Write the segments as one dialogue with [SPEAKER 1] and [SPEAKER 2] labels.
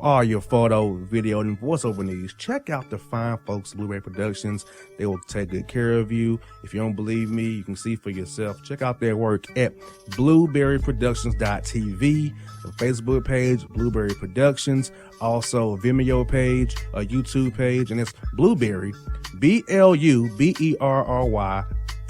[SPEAKER 1] all your photo, video, and voiceover needs, check out the fine folks at Blueberry Productions. They will take good care of you. If you don't believe me, you can see for yourself. Check out their work at blueberryproductions.tv, the Facebook page, Blueberry Productions, also a Vimeo page, a YouTube page, and it's Blueberry, BLUBERRY,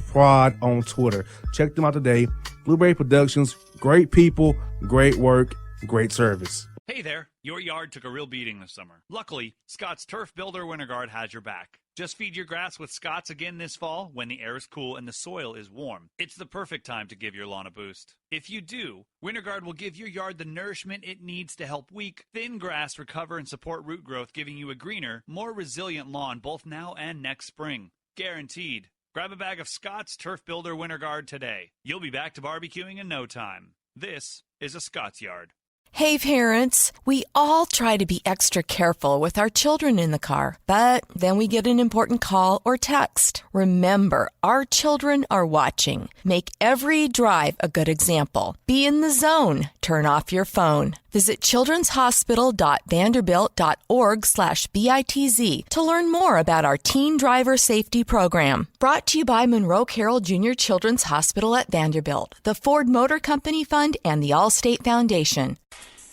[SPEAKER 1] Prod on Twitter. Check them out today. Blueberry Productions, great people, great work, great service.
[SPEAKER 2] Hey there, your yard took a real beating this summer. Luckily, Scott's Turf Builder Winter Guard has your back. Just feed your grass with Scott's again this fall when the air is cool and the soil is warm. It's the perfect time to give your lawn a boost. If you do, Winter Guard will give your yard the nourishment it needs to help weak, thin grass recover and support root growth, giving you a greener, more resilient lawn both now and next spring. Guaranteed. Grab a bag of Scott's Turf Builder Winter Guard today. You'll be back to barbecuing in no time. This is a Scott's Yard.
[SPEAKER 3] Hey parents, we all try to be extra careful with our children in the car, but then we get an important call or text. Remember, our children are watching. Make every drive a good example. Be in the zone. Turn off your phone. Visit childrenshospital.vanderbilt.org/BITZ to learn more about our teen driver safety program. Brought to you by Monroe Carroll Jr. Children's Hospital at Vanderbilt, the Ford Motor Company Fund, and the Allstate Foundation.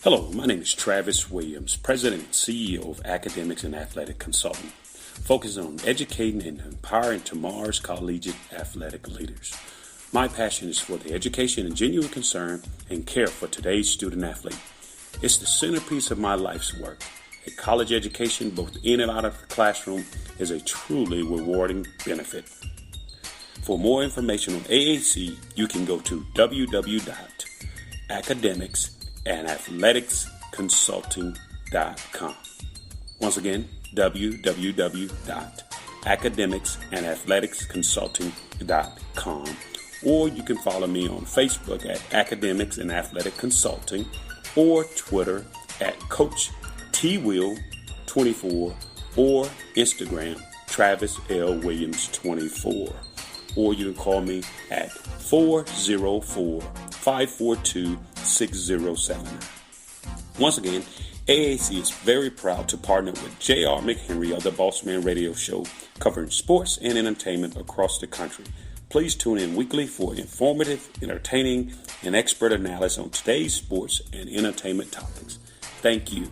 [SPEAKER 4] Hello, my name is Travis Williams, President and CEO of Academics and Athletic Consulting, focusing on educating and empowering tomorrow's collegiate athletic leaders. My passion is for the education and genuine concern and care for today's student athlete. It's the centerpiece of my life's work. A college education, both in and out of the classroom, is a truly rewarding benefit. For more information on AAC, you can go to www.academicsandathleticsconsulting.com. Once again, www.academicsandathleticsconsulting.com. Or you can follow me on Facebook at Academics and Athletic Consulting, or Twitter at Coach TWill24, or Instagram Travis L. Williams 24. Or you can call me at 404-542-6079. Once again, AAC is very proud to partner with J.R. McHenry of the Bossman Radio Show, covering sports and entertainment across the country. Please tune in weekly for informative, entertaining, and expert analysis on today's sports and entertainment topics. Thank you.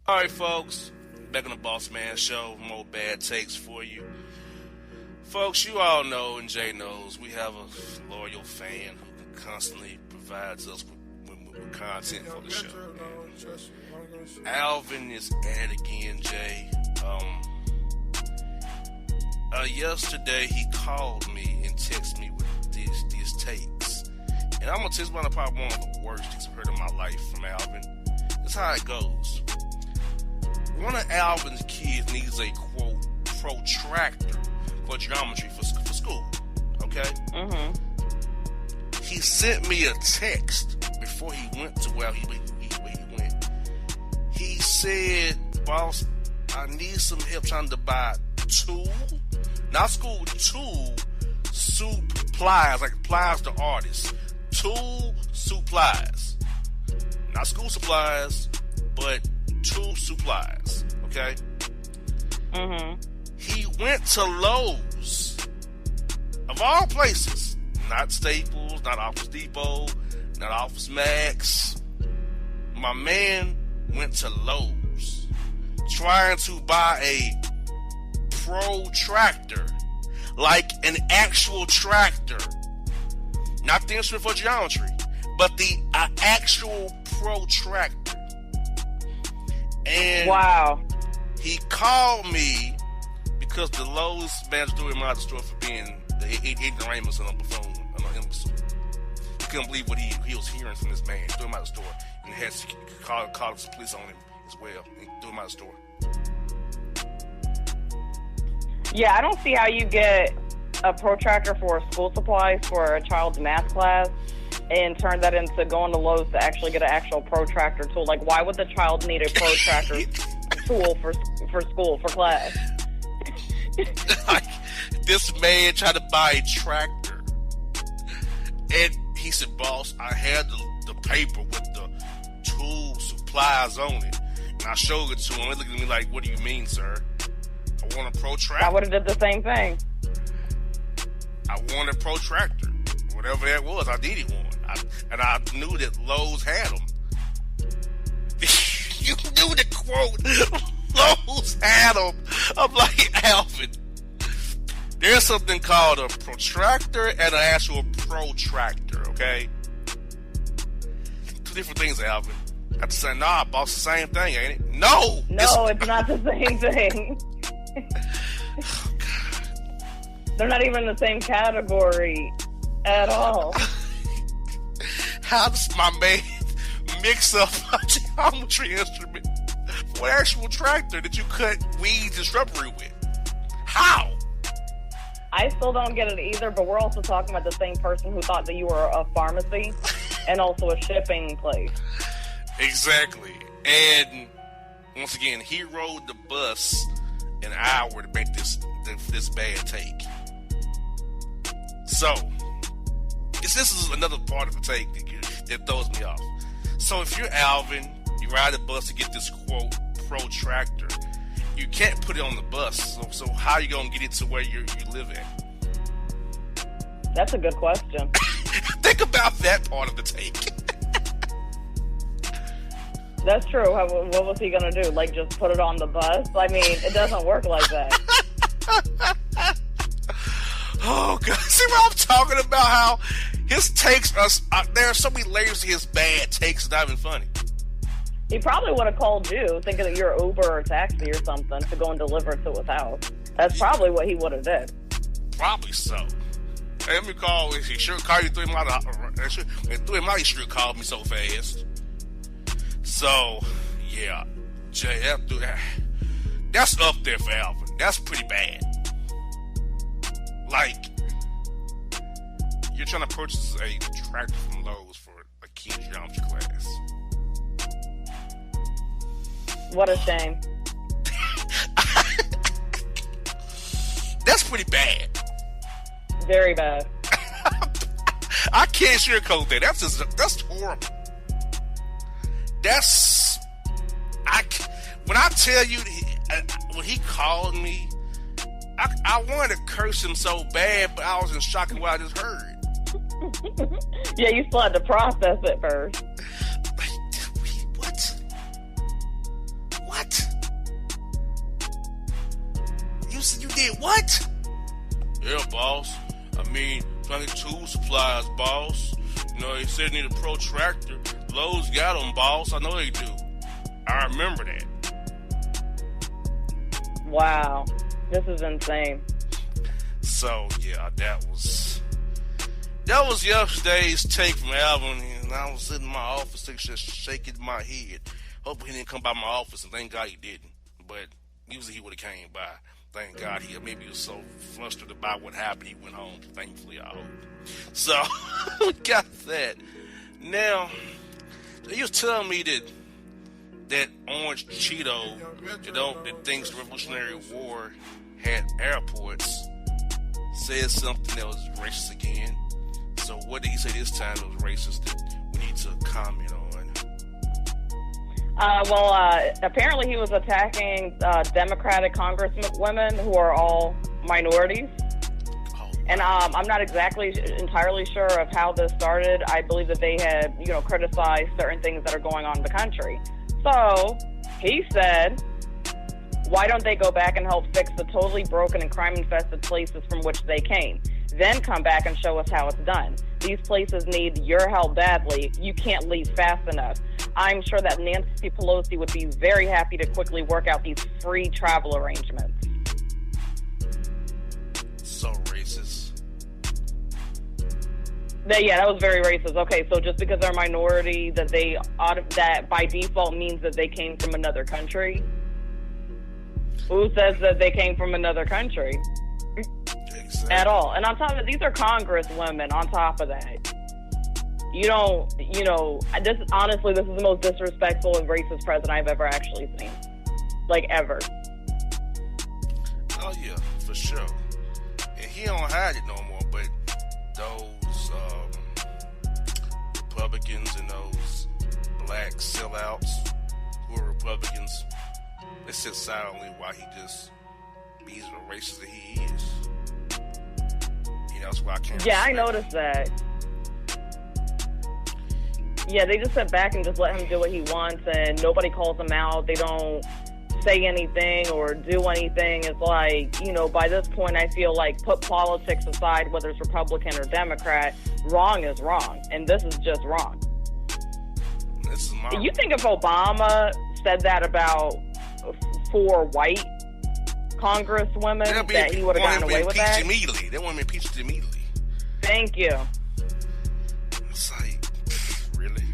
[SPEAKER 5] All right, folks, back on the Bossman Show, more bad takes for you. Folks, you all know, and Jay knows, we have a loyal fan who constantly provides us with content for the show. Alvin is at it again, Jay. Yesterday he called me and texted me with these takes. And I'm going to tell you probably one of the worst takes I've heard in my life from Alvin. That's how it goes. One of Alvin's kids needs a, quote, protractor for geometry for school, okay? Mm-hmm. He sent me a text before he went to where he went. He said, boss, I need some help trying to buy two supplies, like pliers to artists. 2 supplies. Not school supplies, but 2 supplies, okay? Mm-hmm. He went to Lowe's, of all places, not Staples, not Office Depot, not Office Max. My man went to Lowe's trying to buy a protractor, like an actual tractor, not the instrument for geometry, but the actual protractor. And
[SPEAKER 6] wow,
[SPEAKER 5] he called me because the Lowe's manager threw him out of the store for being the ignoramus on the phone, an imbecile. He couldn't believe what he was hearing from this man. Threw him out of the store. And had to call the police on him as well. And threw him out of the store.
[SPEAKER 6] Yeah, I don't see how you get a protractor for school supplies for a child's math class and turn that into going to Lowe's to actually get an actual protractor tool. Like, why would the child need a protractor tool for school, for class?
[SPEAKER 5] Like, this man tried to buy a tractor. And he said, boss, I had the paper with the tool supplies on it. And I showed it to him. He looked at me like, what do you mean, sir? I want a protractor.
[SPEAKER 6] I would have did the same thing.
[SPEAKER 5] I want a protractor. Whatever that was, I needed one. I knew that Lowe's had them. You knew the quote. Lowe's had them. I'm like, Alvin, there's something called a protractor and an actual protractor, okay? Two different things, Alvin. I have to say, nah, boss, the same thing, ain't it? No!
[SPEAKER 6] No, it's not the same thing.
[SPEAKER 5] Oh, God.
[SPEAKER 6] They're not even in the same category at all.
[SPEAKER 5] How does my man mix up a geometry instrument for an actual tractor that you cut weeds and shrubbery with? How?
[SPEAKER 6] I still don't get it either, but we're also talking about the same person who thought that you were a pharmacy and also a shipping place.
[SPEAKER 5] Exactly. And once again, he rode the bus an hour to make this bad take. So, this is another part of the take that throws me off. So if you're Alvin, you ride the bus to get this quote protractor, you can't put it on the bus. So how are you gonna get it to where you live at?
[SPEAKER 6] That's a good question.
[SPEAKER 5] Think about that part of the take.
[SPEAKER 6] That's true. What was he gonna do? Like, just put it on the bus? I mean, it doesn't work like that.
[SPEAKER 5] Oh, God. See what I'm talking about? How his takes are... there are so many layers to his bad takes. It's not even funny.
[SPEAKER 6] He probably would have called you, thinking that you're Uber or taxi or something, to go and deliver it to his house. That's probably what he would have did.
[SPEAKER 5] Probably so. Hey, let me call. He sure called you, threw him out. He sure called me so fast. So, yeah. Jay, that's up there for Alvin. That's pretty bad. Like, you're trying to purchase a tractor from Lowe's for a kid's geometry class.
[SPEAKER 6] What a shame.
[SPEAKER 5] That's pretty bad.
[SPEAKER 6] Very bad.
[SPEAKER 5] I can't sugarcoat that. That's horrible. When I tell you, when he called me, I wanted to curse him so bad, but I was in shock at what I just heard.
[SPEAKER 6] Yeah, you still had to process it first.
[SPEAKER 5] What? You said you did what? Yeah, boss. I mean, trying to get tool supplies, boss. You know, he said he need a protractor. Lowe's got them, boss. I know they do. I remember that.
[SPEAKER 6] Wow. This is insane.
[SPEAKER 5] So, yeah, that was yesterday's take from Alvin, and I was sitting in my office just shaking my head. Hoping he didn't come by my office, and thank God he didn't. But usually he would have came by. Thank God maybe he was so flustered about what happened, he went home. Thankfully, I hope. So, we got that. Now, he was telling me that orange Cheeto, that thinks the Revolutionary War had airports, said something that was racist again. So what did he say this time that was racist that we need to comment on?
[SPEAKER 6] Apparently he was attacking Democratic congresswomen who are all minorities. And I'm not entirely sure of how this started. I believe that they had, criticized certain things that are going on in the country. So he said, why don't they go back and help fix the totally broken and crime-infested places from which they came? Then come back and show us how it's done. These places need your help badly. You can't leave fast enough. I'm sure that Nancy Pelosi would be very happy to quickly work out these free travel arrangements.
[SPEAKER 5] So racist.
[SPEAKER 6] That was very racist. Okay, so just because they're a minority, that by default means that they came from another country? Who says that they came from another country?
[SPEAKER 5] Exactly.
[SPEAKER 6] At all. And on top of it, these are congresswomen on top of that. This is the most disrespectful and racist president I've ever actually seen. Like, ever.
[SPEAKER 5] Oh, yeah, for sure. And he don't hide it no more, but those Republicans and those black sellouts who are Republicans, they sit silently while he just beats the racist that he is. That's why I can't.
[SPEAKER 6] Yeah, I noticed that. Yeah, they just sit back and just let him do what he wants, and nobody calls him out. They don't say anything or do anything. It's like, by this point, I feel like, put politics aside, whether it's Republican or Democrat, wrong is wrong, and this is just wrong. You think if Obama said that about 4 white congresswomen, that he would have gotten away with that?
[SPEAKER 5] Immediately. They want him impeached immediately.
[SPEAKER 6] Thank you.
[SPEAKER 5] It's like, really?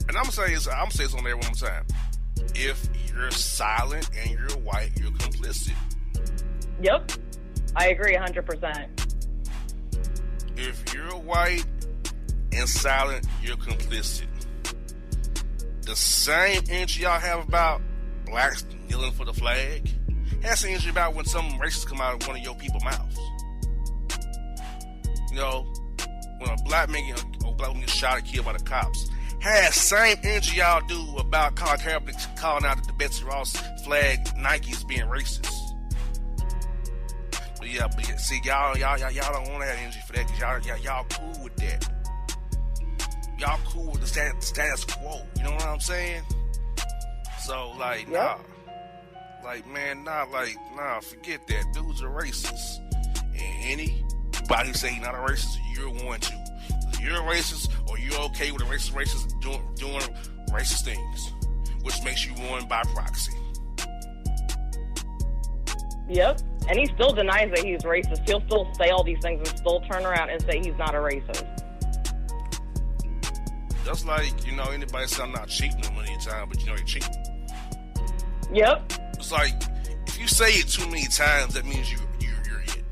[SPEAKER 5] And I'm gonna say this on there one more time. If you're silent and you're white, you're complicit.
[SPEAKER 6] Yep. I agree 100%.
[SPEAKER 5] If you're white and silent, you're complicit. The same energy y'all have about blacks kneeling for the flag, that's the energy about when some racists come out of one of your people's mouths. When a black man gets shot or killed by the cops, has same energy y'all do about calling out the Betsy Ross flag Nikes being racist. But see, y'all don't want to have energy for that, because y'all cool with that. Y'all cool with the status quo. You know what I'm saying? So, nah. Forget that. Dudes are racist. And anybody who say he's not a racist, you're one too. You're a racist, or you're okay with a racist doing racist things, which makes you one by proxy.
[SPEAKER 6] Yep. And he still denies that he's racist. He'll still say all these things and still turn around and say he's not a racist.
[SPEAKER 5] Just like, anybody say I'm not cheating them any time, but you're cheating.
[SPEAKER 6] Yep.
[SPEAKER 5] It's like, if you say it too many times, that means you're it.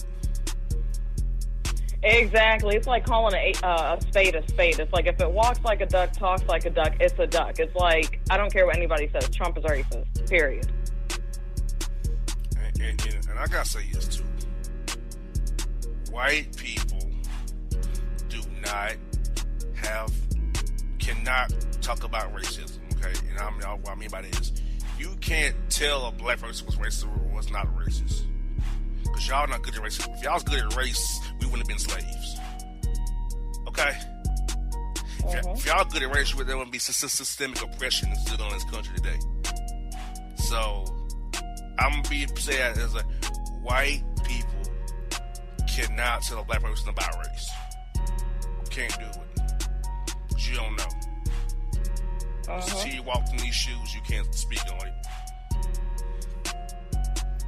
[SPEAKER 6] Exactly. It's like calling a spade a spade. It's like, if it walks like a duck, talks like a duck, it's a duck. It's like, I don't care what anybody says. Trump is racist. Period.
[SPEAKER 5] And I gotta say this too. White people cannot talk about racism, okay? And what I mean by that is, you can't tell a black person was racist or was not racist. Because y'all not good at racism. If y'all was good at race, we wouldn't have been slaves. Okay? If y'all good at race, there wouldn't be systemic oppression that's still on this country today. So, I'm going to be saying as a white people cannot tell a black person about race. Can't do it. Because you don't know. Until you walk in these shoes, you can't speak on it.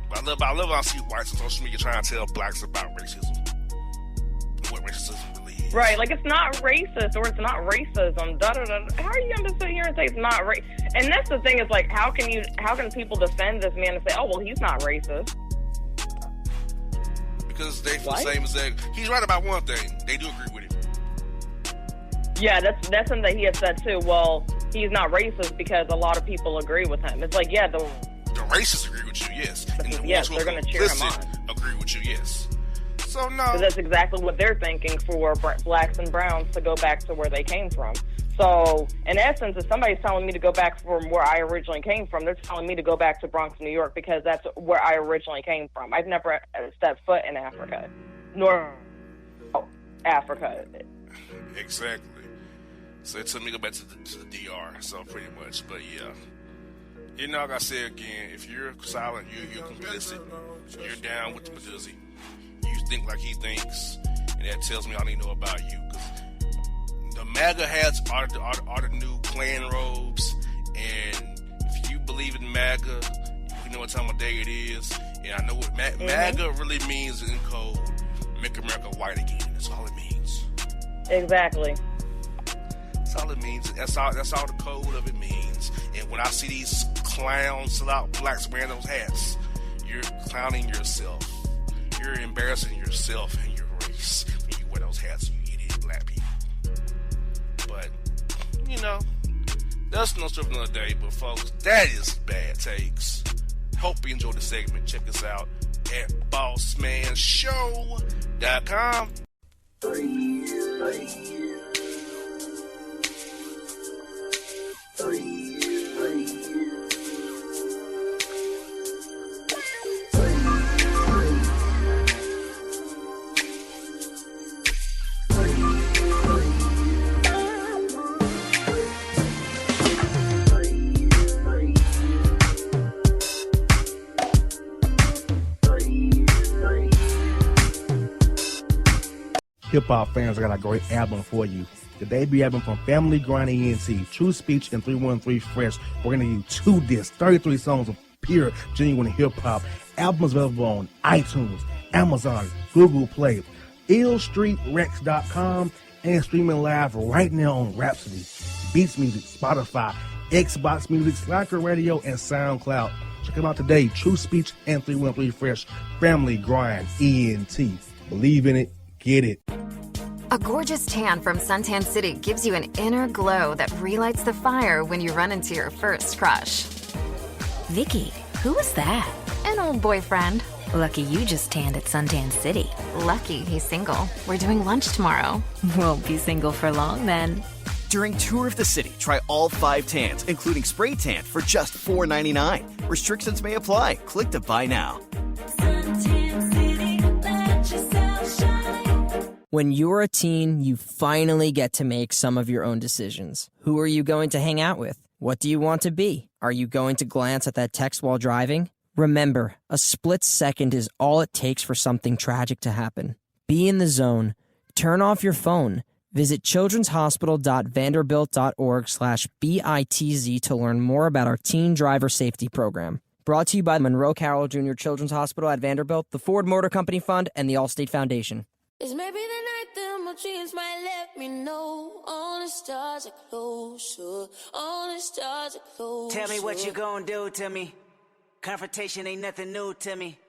[SPEAKER 5] But I love how I see whites on social media trying to tell blacks about racism. And what racism really is.
[SPEAKER 6] Right, like, it's not racist or it's not racism. How are you going to sit here and say it's not racist? And that's the thing, is like, how can people defend this man and say, oh, well, he's not racist?
[SPEAKER 5] Because they feel the same as that. He's right about one thing. They do agree with him.
[SPEAKER 6] Yeah, that's something that he had said too. Well, he's not racist because a lot of people agree with him. It's like, yeah, the
[SPEAKER 5] racists agree with you, yes. And the
[SPEAKER 6] yes,
[SPEAKER 5] ones
[SPEAKER 6] they're going to cheer him on.
[SPEAKER 5] Agree with you, yes. So, no.
[SPEAKER 6] Because that's exactly what they're thinking for blacks and browns to go back to where they came from. So, in essence, if somebody's telling me to go back from where I originally came from, they're telling me to go back to Bronx, New York, because that's where I originally came from. I've never stepped foot in Africa, nor Africa.
[SPEAKER 5] Exactly. So it took me to go back to the DR, so pretty much. But yeah, like I said again, if you're silent, you're complicit. You're down with the Baduzzi. You think like he thinks, and that tells me all I need to know about you. Because the MAGA hats are the new Klan robes, and if you believe in MAGA, you know what time of day it is. And I know what MAGA really means in code: Make America White Again.
[SPEAKER 6] Exactly.
[SPEAKER 5] That's all it means. That's all the code of it means. And when I see these clowns, sellout blacks wearing those hats, you're clowning yourself. You're embarrassing yourself and your race when you wear those hats, you idiot black people. But, you know, that's no story for another day. But folks, that is Bad Takes. Hope you enjoyed the segment. Check us out at bossmanshow.com.
[SPEAKER 1] Hip-hop fans, I got a great album for you. The debut album from Family Grind ENT, True Speech and 313 Fresh. We're going to give you 2 discs, 33 songs of pure, genuine hip-hop. Albums available on iTunes, Amazon, Google Play, illstreetrex.com, and streaming live right now on Rhapsody, Beats Music, Spotify, Xbox Music, Slacker Radio, and SoundCloud. Check them out today. True Speech and 313 Fresh. Family Grind ENT. Believe in it. Get it.
[SPEAKER 7] A gorgeous tan from Suntan City gives you an inner glow that relights the fire when you run into your first crush.
[SPEAKER 8] Vicky, who was that?
[SPEAKER 7] An old boyfriend.
[SPEAKER 8] Lucky you just tanned at Suntan City.
[SPEAKER 7] Lucky he's single. We're doing lunch tomorrow.
[SPEAKER 8] Won't be single for long then.
[SPEAKER 9] During Tour of the City, try all 5 tans, including spray tan, for just $4.99. Restrictions may apply. Click to buy now.
[SPEAKER 10] Suntan City, let yourself shine.
[SPEAKER 11] When you're a teen, you finally get to make some of your own decisions. Who are you going to hang out with? What do you want to be? Are you going to glance at that text while driving? Remember, a split second is all it takes for something tragic to happen. Be in the zone. Turn off your phone. Visit childrenshospital.vanderbilt.org/BITZ to learn more about our teen driver safety program. Brought to you by the Monroe Carroll Jr. Children's Hospital at Vanderbilt, the Ford Motor Company Fund, and the Allstate Foundation.
[SPEAKER 10] It's maybe the night that my dreams might let me know. All the stars are closer. All the stars are closer.
[SPEAKER 12] Tell me what you gonna do to me. Confrontation ain't nothing new to me.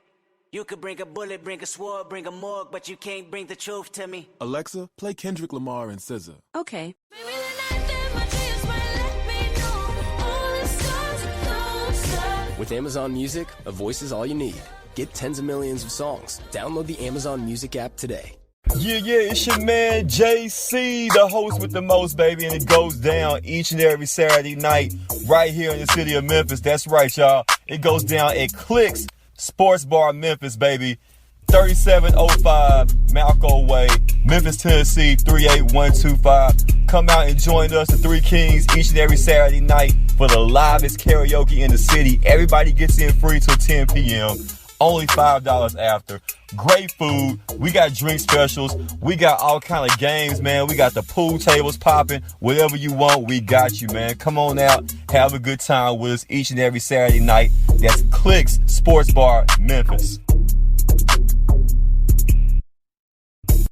[SPEAKER 12] You could bring a bullet, bring a sword, bring a morgue, but you can't bring the truth to me.
[SPEAKER 13] Alexa, play Kendrick Lamar and SZA.
[SPEAKER 8] Okay.
[SPEAKER 10] Maybe the night that my dreams might let me know. All the stars are closer.
[SPEAKER 14] With Amazon Music, a voice is all you need. Get tens of millions of songs. Download the Amazon Music app today.
[SPEAKER 15] Yeah, it's your man JC, the host with the most, baby, and it goes down each and every Saturday night right here in the city of Memphis. That's right, y'all. It goes down at Clicks Sports Bar Memphis, baby. 3705 Malco Way, Memphis, Tennessee, 38125. Come out and join us, the Three Kings, each and every Saturday night for the livest karaoke in the city. Everybody gets in free till 10 p.m. Only $5 after. Great food. We got drink specials. We got all kind of games, man. We got the pool tables popping. Whatever you want, we got you, man. Come on out. Have a good time with us each and every Saturday night. That's Clicks Sports Bar, Memphis.